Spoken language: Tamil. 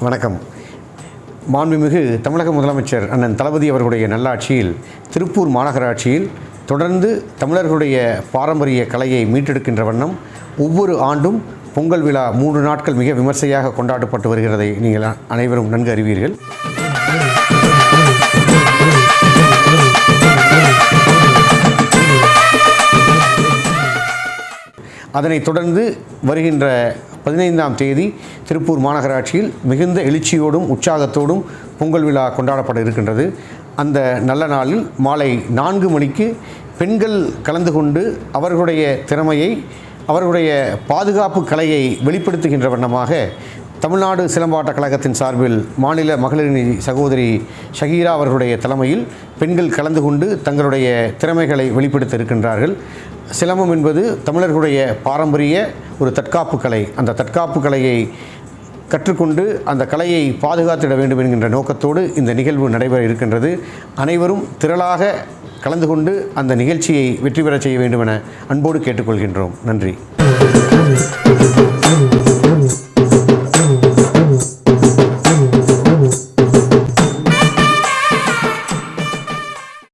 வணக்கம். மாண்புமிகு தமிழக முதலமைச்சர் அண்ணன் தளபதி அவர்களுடைய நல்லாட்சியில் திருப்பூர் மாநகராட்சியில் தொடர்ந்து தமிழர்களுடைய பாரம்பரிய கலையை மீட்டெடுக்கின்ற வண்ணம் ஒவ்வொரு ஆண்டும் பொங்கல் விழா 3 நாட்கள் மிக விமர்சையாக கொண்டாடப்பட்டு வருகிறதை நீங்கள் அனைவரும் நன்கு அறிவீர்கள். அதனைத் தொடர்ந்து வருகின்ற 15ஆம் தேதி திருப்பூர் மாநகராட்சியில் மிகுந்த எழுச்சியோடும் உற்சாகத்தோடும் பொங்கல் விழா கொண்டாடப்பட இருக்கின்றது. அந்த நல்ல நாளில் மாலை 4 மணிக்கு பெண்கள் கலந்து கொண்டு அவர்களுடைய திறமையை, அவர்களுடைய பாதுகாப்பு கலையை வெளிப்படுத்துகின்ற வண்ணமாக தமிழ்நாடு சிலம்பாட்ட கழகத்தின் சார்பில் மாநில மகளிரணி சகோதரி ஷகீரா அவர்களுடைய தலைமையில் பெண்கள் கலந்து கொண்டு தங்களுடைய திறமைகளை வெளிப்படுத்த இருக்கின்றார்கள். சிலம்பம் என்பது தமிழர்களுடைய பாரம்பரிய ஒரு தற்காப்பு கலை. அந்த தற்காப்பு கலையை கற்றுக்கொண்டு அந்த கலையை பாதுகாத்திட வேண்டும் என்கின்ற நோக்கத்தோடு இந்த நிகழ்வு நடைபெற இருக்கின்றது. அனைவரும் திரளாக கலந்து கொண்டு அந்த நிகழ்ச்சியை வெற்றி பெற செய்ய வேண்டும் என அன்போடு கேட்டுக்கொள்கின்றோம். நன்றி.